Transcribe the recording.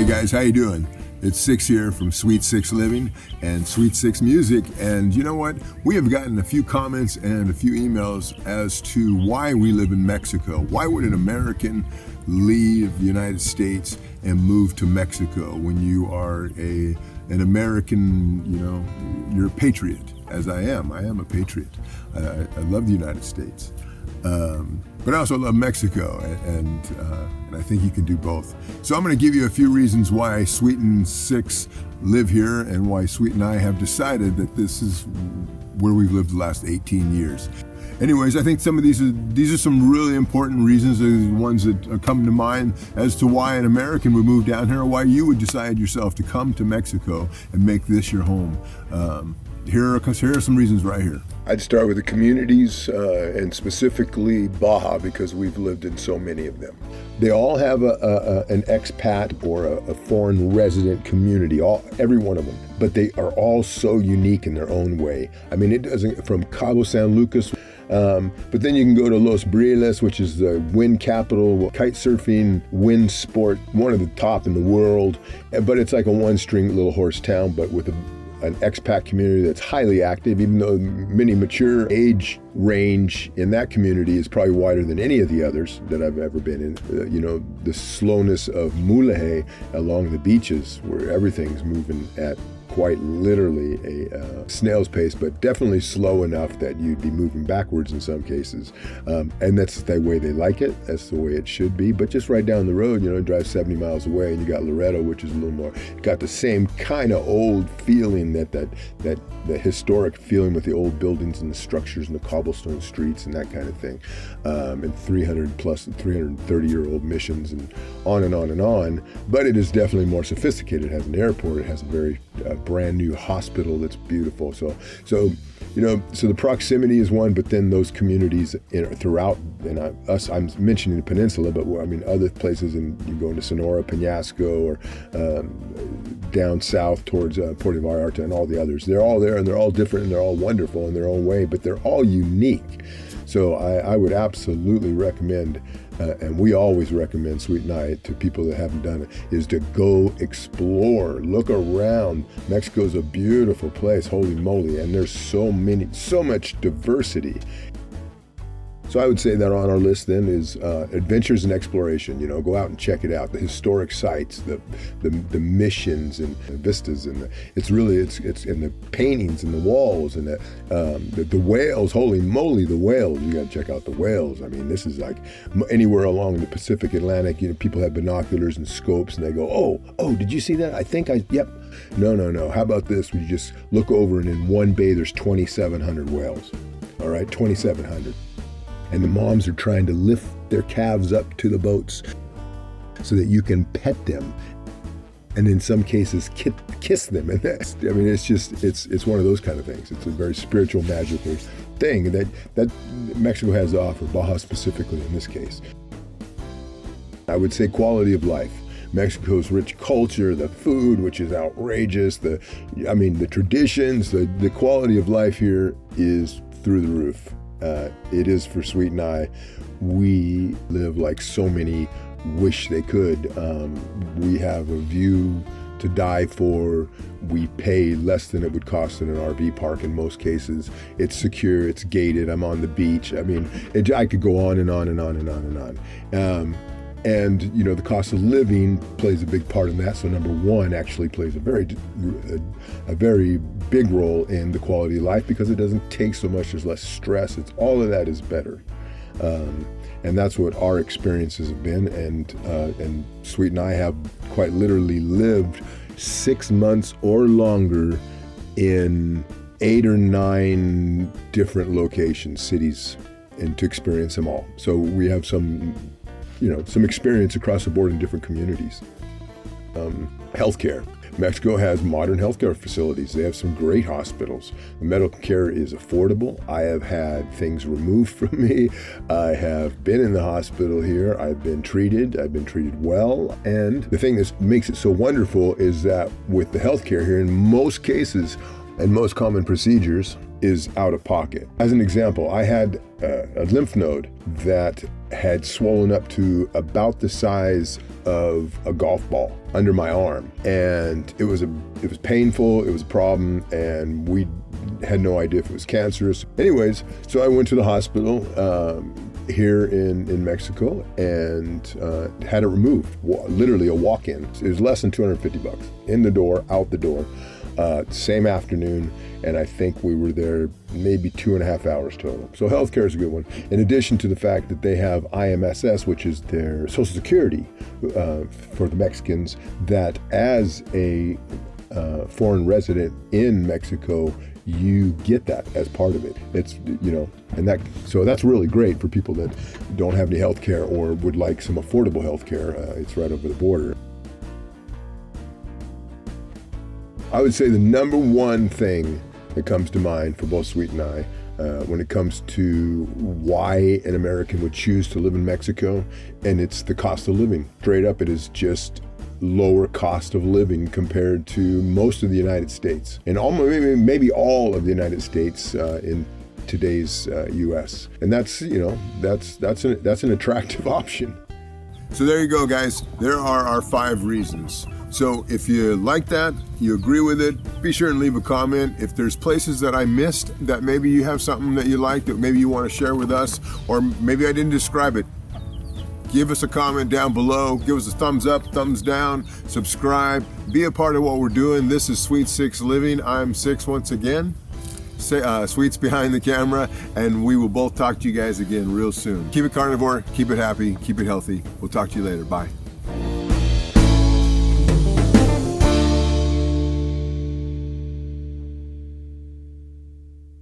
guys, how you doing? It's Sixx here from Sweet Sixx Living and Sweet Sixx Music. And you know what? We have gotten a few comments and a few emails as to why we live in Mexico. Why would an American leave the United States and move to Mexico when you are an American, you're a patriot, as I am. I am a patriot. I love the United States. But I also love Mexico, and I think you can do both. So I'm going to give you a few reasons why Sweet and Sixx live here and why Sweet and I have decided that this is where we've lived the last 18 years. Anyways, I think some of these are some really important reasons, the ones that come to mind as to why an American would move down here or why you would decide yourself to come to Mexico and make this your home. Here are some reasons right here. I'd start with the communities and specifically Baja, because we've lived in so many of them. They all have an expat or a foreign resident community, every one of them, but they are all so unique in their own way. I mean, it doesn't, from Cabo San Lucas, but then you can go to Los Brieles, which is the wind capital, kite surfing, wind sport, one of the top in the world, but it's like a one-string little horse town, but with an expat community that's highly active, even though many mature age range in that community is probably wider than any of the others that I've ever been in. The slowness of Mulegé along the beaches where everything's moving at quite literally a snail's pace, but definitely slow enough that you'd be moving backwards in some cases. And that's the way they like it. That's the way it should be. But just right down the road, drive 70 miles away and you got Loreto, which is a little more, got the same kind of old feeling, that historic feeling with the old buildings and the structures and the cobblestone streets and that kind of thing. And 330-year-old missions and on and on and on. But it is definitely more sophisticated. It has an airport. It has a very brand new hospital that's beautiful. So the proximity is one, but then those communities throughout, and I'm mentioning the peninsula, but other places, and you go into Sonora, Peñasco, or down south towards Puerto Vallarta and all the others. They're all there, and they're all different, and they're all wonderful in their own way, but they're all unique. So I would absolutely recommend, and we always recommend, Sweet and I, to people that haven't done it, is to go explore, look around. Mexico's a beautiful place, holy moly, and there's so much diversity. So I would say that on our list then is adventures and exploration. Go out and check it out. The historic sites, the missions and the vistas, and it's in the paintings and the walls and the whales. Holy moly, the whales! You got to check out the whales. This is like anywhere along the Pacific Atlantic. People have binoculars and scopes, and they go, oh, did you see that? Yep. No. How about this? We just look over, and in one bay there's 2,700 whales. All right, 2,700. And the moms are trying to lift their calves up to the boats so that you can pet them, and in some cases kiss them. And it's one of those kind of things. It's a very spiritual, magical thing that Mexico has to offer, Baja specifically in this case. I would say quality of life. Mexico's rich culture, the food, which is outrageous, the traditions, the quality of life here is through the roof. It is for Sweet and I. We live like so many wish they could. We have a view to die for. We pay less than it would cost in an RV park in most cases. It's secure, it's gated, I'm on the beach. I could go on and on and on and on and on. And the cost of living plays a big part in that. So number one actually plays a very big role in the quality of life, because it doesn't take so much. There's less stress. It's all of that is better, and that's what our experiences have been. And Sweet and I have quite literally lived 6 months or longer in 8 or 9 different locations, cities, and to experience them all. So we have some experience across the board in different communities. Healthcare. Mexico has modern healthcare facilities. They have some great hospitals. The medical care is affordable. I have had things removed from me. I have been in the hospital here. I've been treated well. And the thing that makes it so wonderful is that with the healthcare here, in most cases, and most common procedures is out of pocket. As an example, I had a lymph node that had swollen up to about the size of a golf ball under my arm, and it was painful, it was a problem, and we had no idea if it was cancerous. Anyways, so I went to the hospital here in Mexico and had it removed, literally a walk-in. It was less than $250. In the door, out the door, same afternoon, and I think we were there maybe 2.5 hours total. So healthcare is a good one. In addition to the fact that they have IMSS, which is their Social Security for the Mexicans, that as a foreign resident in Mexico, you get that as part of it. It's, so that's really great for people that don't have any health care or would like some affordable health care. It's right over the border. I would say the number one thing that comes to mind for both Sweet and I when it comes to why an American would choose to live in Mexico, and it's the cost of living. Straight up, it is just lower cost of living compared to most of the United States, and maybe all of the United States in today's U.S. And that's an attractive option. So there you go, guys. There are our 5 reasons. So if you like that, you agree with it, be sure and leave a comment. If there's places that I missed that maybe you have something that you like that maybe you want to share with us, or maybe I didn't describe it, give us a comment down below. Give us a thumbs up, thumbs down, subscribe, be a part of what we're doing. This is Sweet Sixx Living. I'm Sixx once again. Sweet's behind the camera, and we will both talk to you guys again real soon. Keep it carnivore, keep it happy, keep it healthy. We'll talk to you later. Bye.